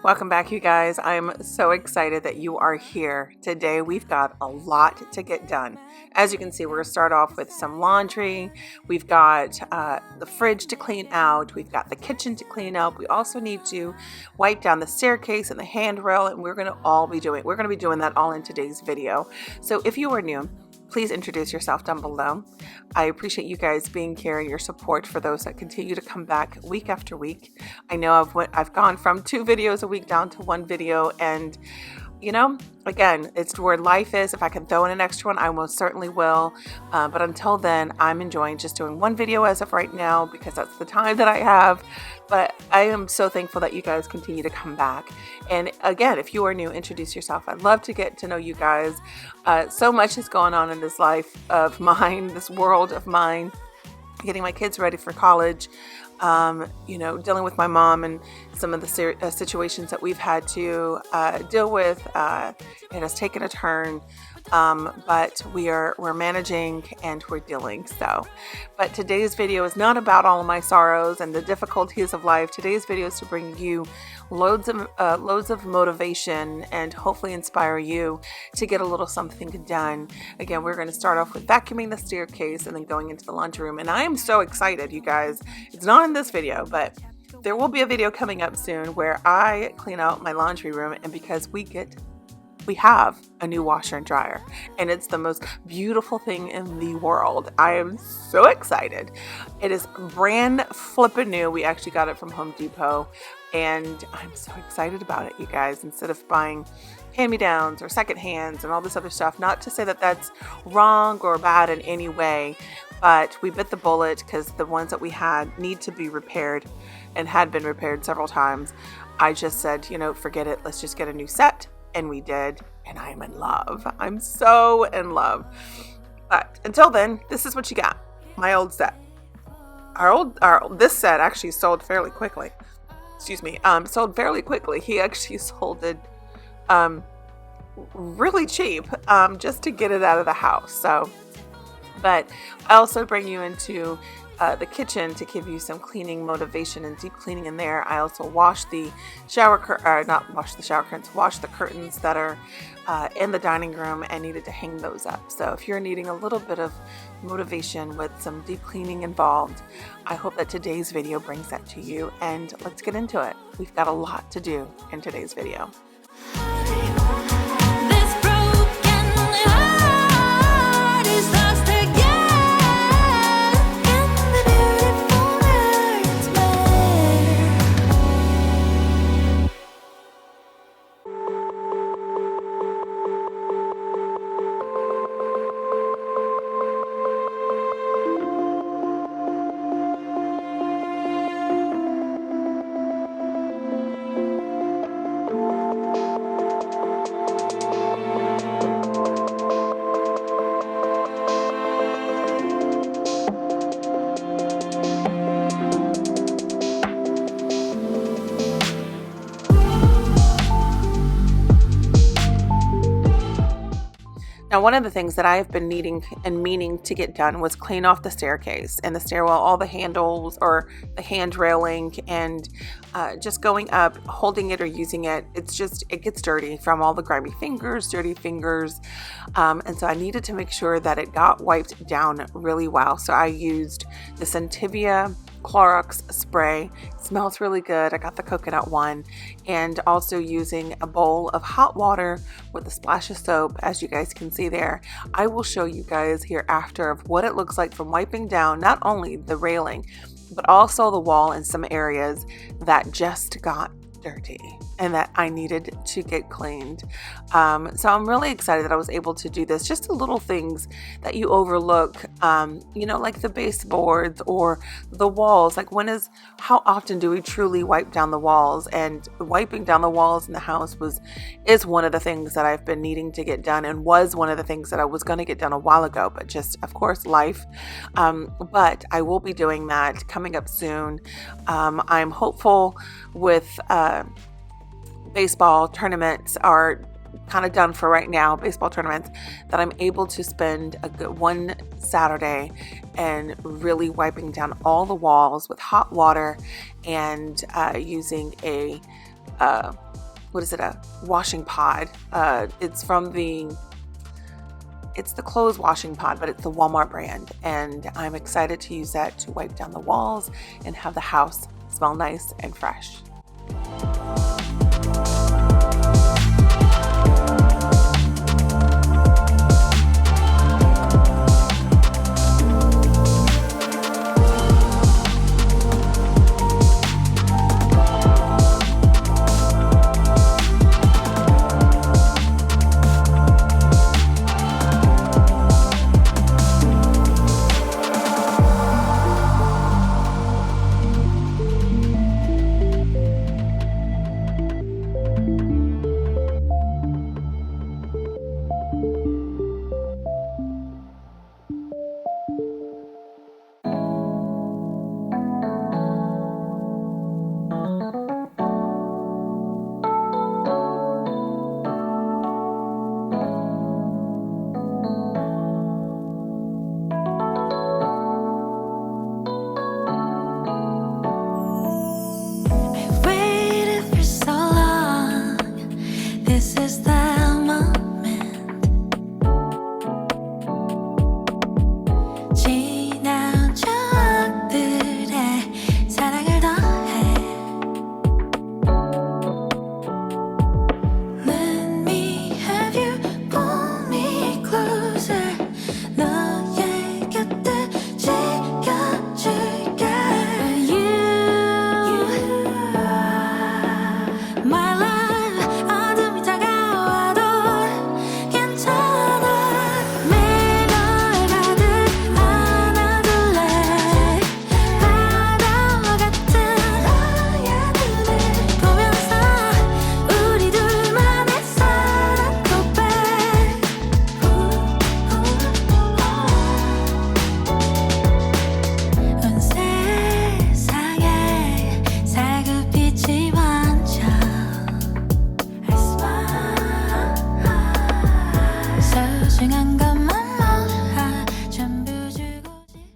Welcome back, you guys. I'm so excited that you are here. Today we've got a lot to get done. As you can see, we're going to start off with some laundry. We've got the fridge to clean out. We've got the kitchen to clean up. We also need to wipe down the staircase and the handrail, and we're going to be doing that all in today's video. So if you are new, please introduce yourself down below. I appreciate you guys being here and your support for those that continue to come back week after week. I know I've gone from 2 videos a week down to 1 video, and again, it's where life is. If I can throw in an extra one, I most certainly will. But until then, I'm enjoying just doing 1 video as of right now because that's the time that I have. But I am so thankful that you guys continue to come back. And again, if you are new, introduce yourself. I'd love to get to know you guys. So much is going on in this life of mine, this world of mine, getting my kids ready for college, dealing with my mom and some of the situations that we've had to deal with. It has taken a turn, but we're managing and we're dealing. But today's video is not about all of my sorrows and the difficulties of life. Today's video is to bring you loads of motivation and hopefully inspire you to get a little something done. Again, we're going to start off with vacuuming the staircase and then going into the laundry room. And I am so excited, you guys. It's not in this video, but there will be a video coming up soon where I clean out my laundry room, and because we have a new washer and dryer, and it's the most beautiful thing in the world. I am so excited. It is brand flippin' new. We actually got it from Home Depot, and I'm so excited about it, you guys. Instead of buying hand-me-downs or second hands and all this other stuff, not to say that that's wrong or bad in any way, but we bit the bullet because the ones that we had need to be repaired and had been repaired several times. I just said, forget it. Let's just get a new set. And we did. And I'm in love. I'm so in love. But until then, this is what you got. My old set. This set actually sold fairly quickly. Sold fairly quickly. He actually sold it really cheap just to get it out of the house. But I also bring you into the kitchen to give you some cleaning motivation and deep cleaning in there. I also wash the curtains that are in the dining room and needed to hang those up. So if you're needing a little bit of motivation with some deep cleaning involved, I hope that today's video brings that to you. And let's get into it. We've got a lot to do in today's video. Now, one of the things that I have been needing and meaning to get done was clean off the staircase and the stairwell, all the handles or the hand railing, and just going up, holding it or using it. It gets dirty from all the grimy fingers, dirty fingers. And so I needed to make sure that it got wiped down really well. So I used the Centivia Clorox spray. It smells really good. I got the coconut one, and also using a bowl of hot water with a splash of soap, as you guys can see there. I will show you guys hereafter of what it looks like from wiping down not only the railing, but also the wall in some areas that just got dirty and that I needed to get cleaned. So I'm really excited that I was able to do this. Just the little things that you overlook, like the baseboards or the walls. How often do we truly wipe down the walls? And wiping down the walls in the house is one of the things that I've been needing to get done, and was one of the things that I was going to get done a while ago, but just, of course, life. But I will be doing that coming up soon. I'm hopeful with baseball tournaments are kind of done for right now, baseball tournaments, that I'm able to spend a good one Saturday and really wiping down all the walls with hot water and using a what is it, a washing pod. It's the clothes washing pod, but it's the Walmart brand. And I'm excited to use that to wipe down the walls and have the house smell nice and fresh.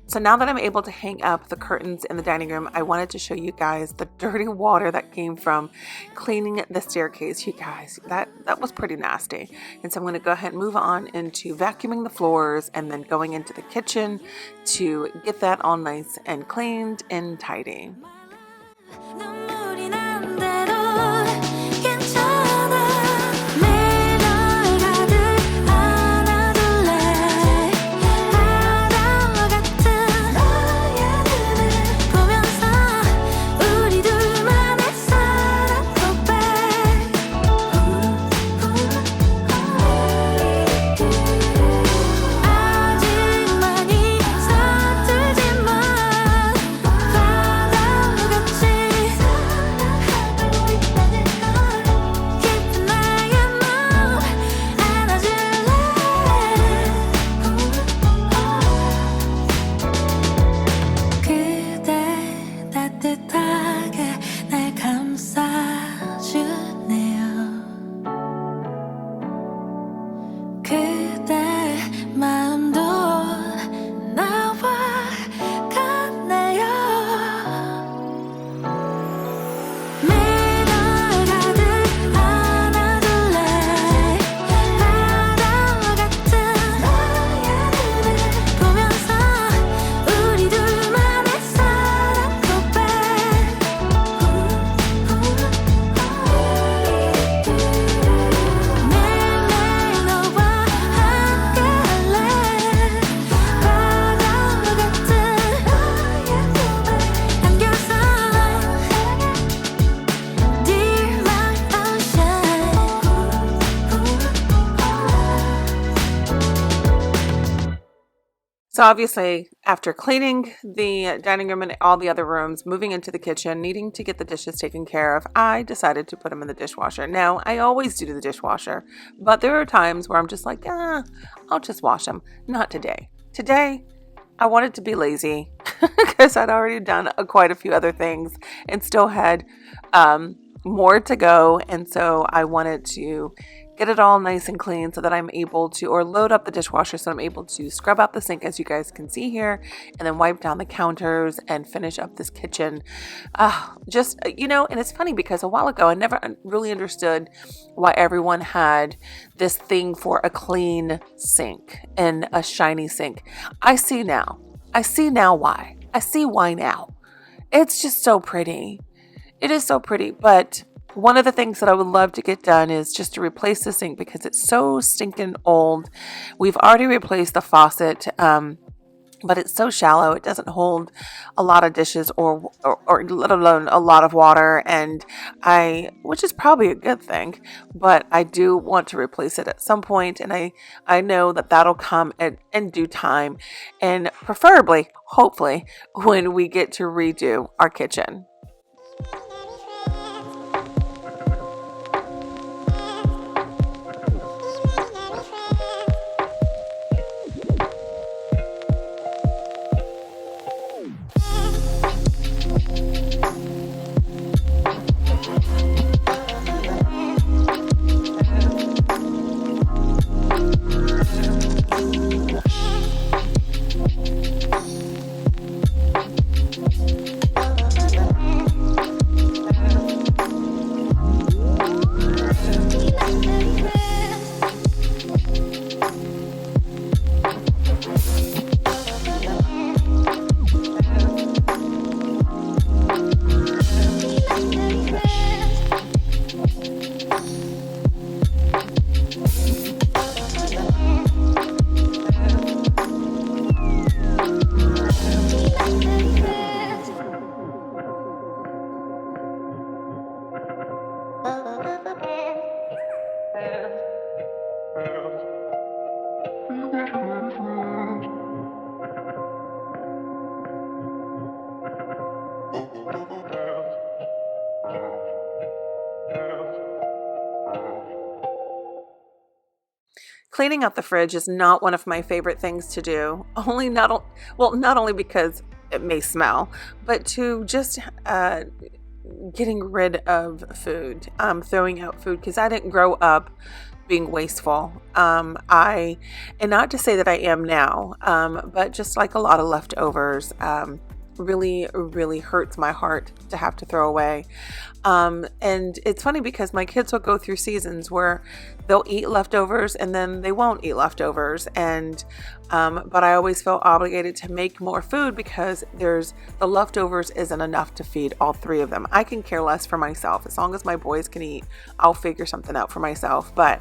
So now that I'm able to hang up the curtains in the dining room, I wanted to show you guys the dirty water that came from cleaning the staircase. You guys, that was pretty nasty. And so I'm going to go ahead and move on into vacuuming the floors and then going into the kitchen to get that all nice and cleaned and tidy. So obviously, after cleaning the dining room and all the other rooms, moving into the kitchen, needing to get the dishes taken care of, I decided to put them in the dishwasher. Now, I always do the dishwasher, but there are times where I'm just like, I'll just wash them. Not today. Today, I wanted to be lazy because I'd already done quite a few other things and still had more to go. And so I wanted to get it all nice and clean so that I'm able to, or load up the dishwasher so I'm able to scrub out the sink, as you guys can see here, and then wipe down the counters and finish up this kitchen. And it's funny because a while ago I never really understood why everyone had this thing for a clean sink and a shiny sink. I see now. I see now why. I see why now. It's just so pretty. It is so pretty, but one of the things that I would love to get done is just to replace the sink because it's so stinking old. We've already replaced the faucet, but it's so shallow. It doesn't hold a lot of dishes or let alone a lot of water, which is probably a good thing, but I do want to replace it at some point, and I know that that'll come in due time, and preferably, hopefully, when we get to redo our kitchen. Cleaning out the fridge is not one of my favorite things to do. Not only because it may smell, but to just getting rid of food, throwing out food, because I didn't grow up being wasteful. And not to say that I am now, but just like a lot of leftovers, really, really hurts my heart to have to throw away. And it's funny because my kids will go through seasons where they'll eat leftovers and then they won't eat leftovers. But I always feel obligated to make more food because the leftovers isn't enough to feed all three of them. I can care less for myself. As long as my boys can eat, I'll figure something out for myself. But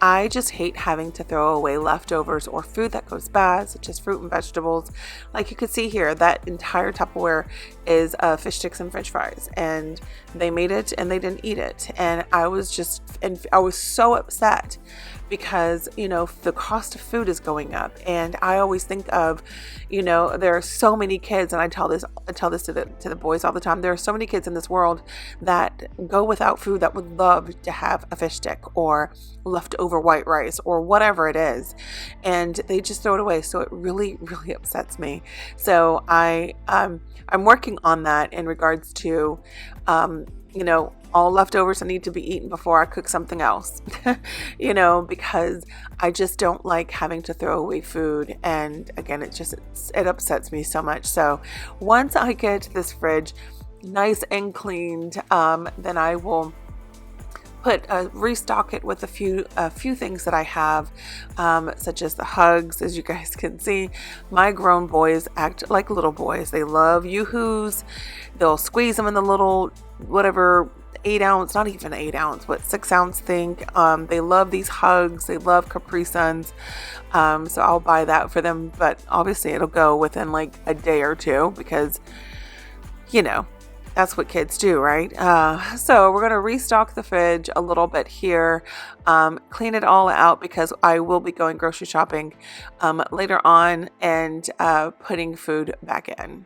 I just hate having to throw away leftovers or food that goes bad, such as fruit and vegetables. Like you could see here, that entire Tupperware is fish sticks and French fries, and they made it and they didn't eat it. And I was so upset because, the cost of food is going up. And I always think of, there are so many kids, and I tell this to the boys all the time. There are so many kids in this world that go without food that would love to have a fish stick or leftover white rice or whatever it is. And they just throw it away. So it really, really upsets me. So I'm working on that in regards to, all leftovers that need to be eaten before I cook something else, because I just don't like having to throw away food. And again, it upsets me so much. So once I get this fridge nice and cleaned, then I will restock it with a few things that I have, such as the hugs. As you guys can see, my grown boys act like little boys. They love Yoo-hoos. They'll squeeze them in the little, whatever, 8-ounce, not even 8-ounce, but 6-ounce thing. They love these hugs. They love Capri Suns. So I'll buy that for them, but obviously it'll go within like a day or two because, that's what kids do, right? So we're going to restock the fridge a little bit here, clean it all out because I will be going grocery shopping later on and putting food back in.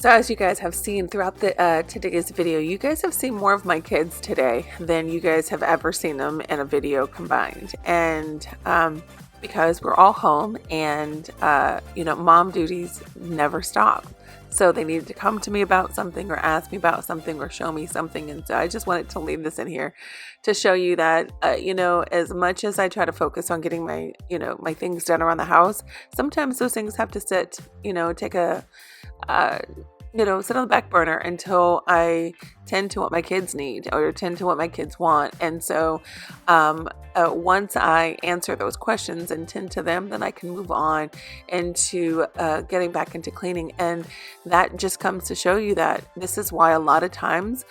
So as you guys have seen throughout the today's video, you guys have seen more of my kids today than you guys have ever seen them in a video combined. And because we're all home and, mom duties never stop. So they needed to come to me about something or ask me about something or show me something. And so I just wanted to leave this in here to show you that, as much as I try to focus on getting my things done around the house, sometimes those things have to sit, take a, sit on the back burner until I tend to what my kids need or tend to what my kids want. And so once I answer those questions and tend to them, then I can move on into getting back into cleaning. And that just comes to show you that this is why a lot of times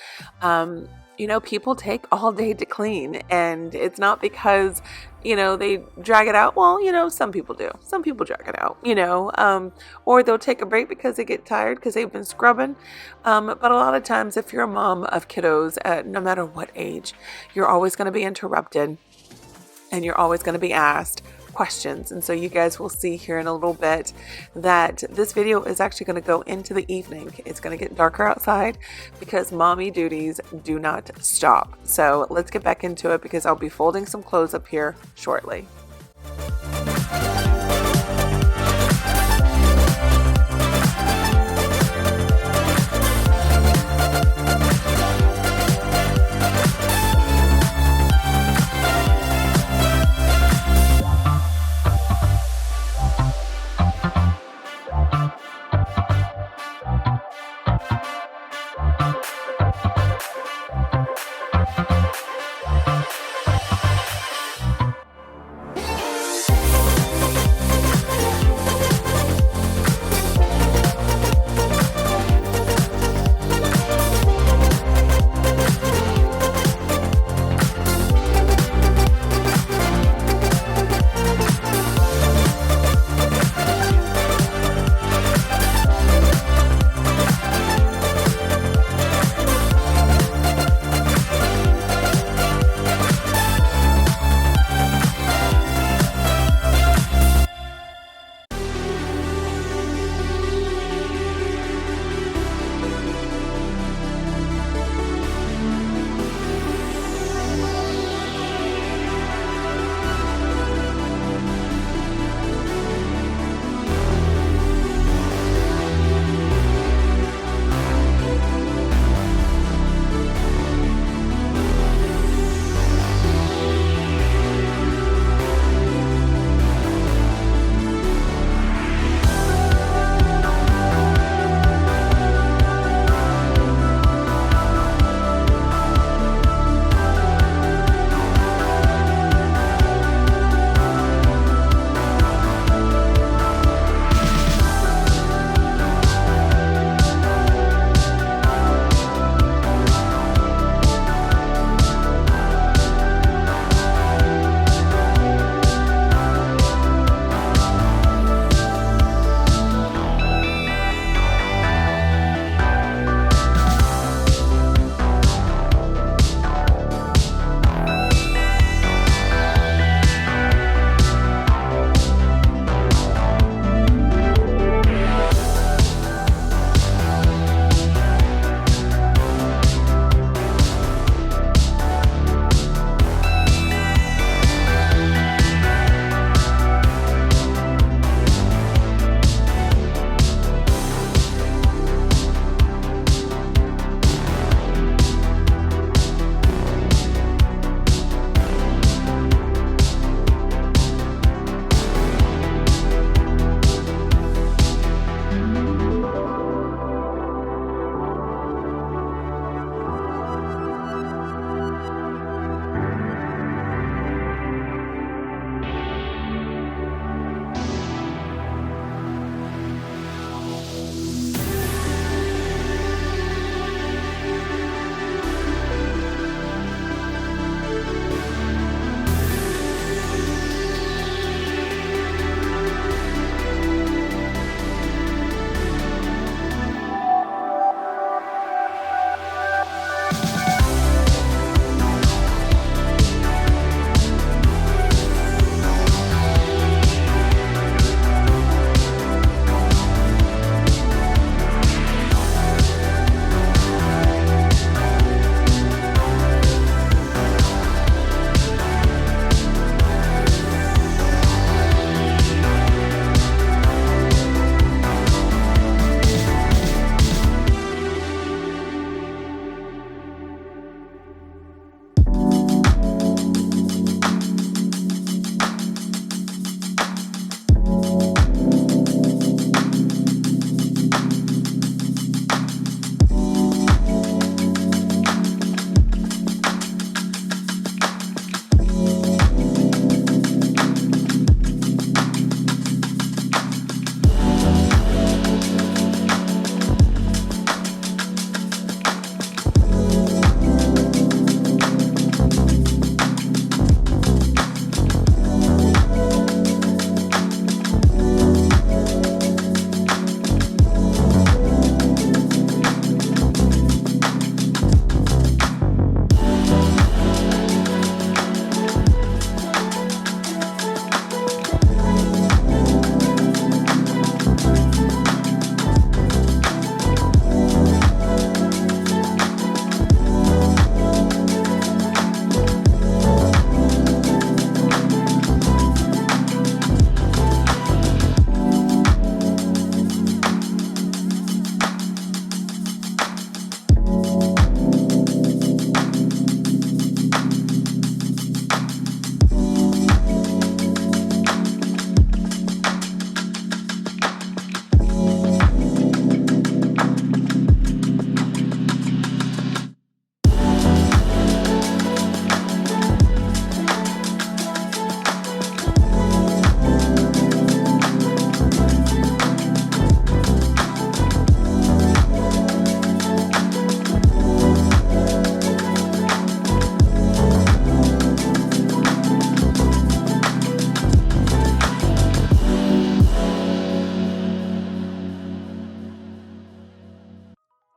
people take all day to clean, and it's not because, they drag it out. Well, some people do. Some people drag it out, or they'll take a break because they get tired because they've been scrubbing. But a lot of times, if you're a mom of kiddos, no matter what age, you're always going to be interrupted and you're always going to be asked questions. And so you guys will see here in a little bit that this video is actually going to go into the evening. It's going to get darker outside because mommy duties do not stop. So let's get back into it because I'll be folding some clothes up here shortly.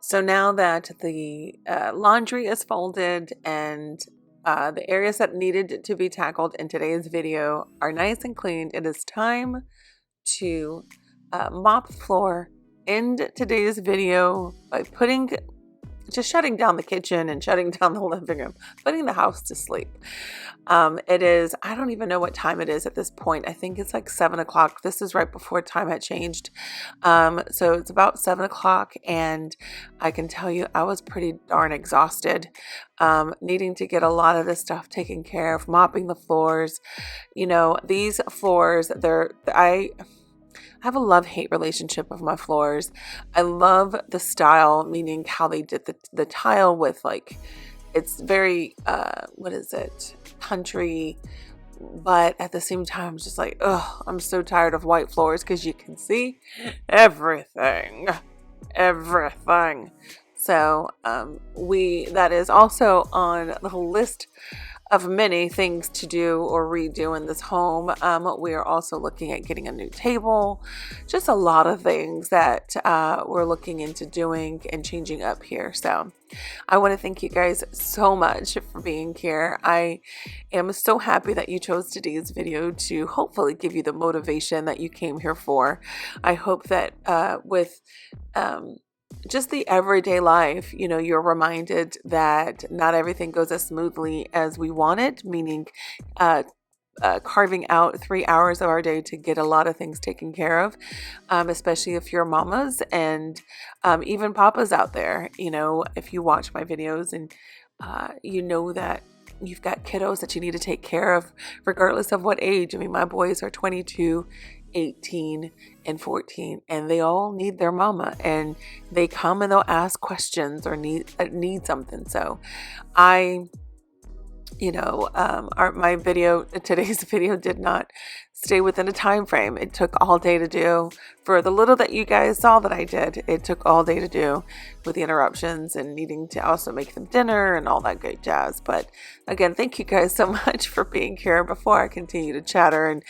So now that the laundry is folded and the areas that needed to be tackled in today's video are nice and cleaned, it is time to mop the floor. End today's video by just shutting down the kitchen and shutting down the living room, putting the house to sleep. It is, I don't even know what time it is at this point. I think it's like 7 o'clock. This is right before time had changed. So it's about 7 o'clock, and I can tell you I was pretty darn exhausted, needing to get a lot of this stuff taken care of, mopping the floors. You know, these floors, I have a love-hate relationship with my floors. I love the style, meaning how they did the tile with, like, it's very, what is it? Country. But at the same time, I'm just like, ugh, I'm so tired of white floors because you can see everything. Everything. So that is also on the list of many things to do or redo in this home. We are also looking at getting a new table, just a lot of things that we're looking into doing and changing up here. So I want to thank you guys so much for being here. I am so happy that you chose today's video to hopefully give you the motivation that you came here for. I hope that with just the everyday life, you know, you're reminded that not everything goes as smoothly as we want it, meaning carving out 3 hours of our day to get a lot of things taken care of, especially if you're mamas and even papas out there. You know, if you watch my videos and you know that you've got kiddos that you need to take care of regardless of what age. I mean, my boys are 22, 18, and 14, and they all need their mama, and they come and they'll ask questions or need something. So today's video did not stay within a time frame. It took all day to do. For the little that you guys saw that I did, it took all day to do with the interruptions and needing to also make them dinner and all that great jazz. But again, thank you guys so much for being here. Before I continue to chatter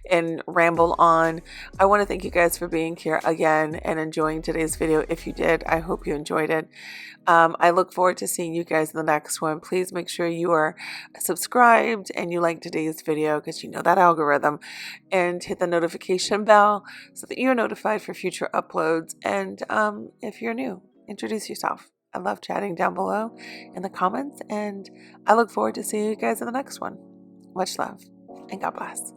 and ramble on, I want to thank you guys for being here again and enjoying today's video. If you did, I hope you enjoyed it. I look forward to seeing you guys in the next one. Please make sure you are subscribed and you like today's video, because you know that algorithm, and hit the notification bell so that you're notified for future uploads. And if you're new, introduce yourself. I love chatting down below in the comments, and I look forward to seeing you guys in the next one. Much love and God bless.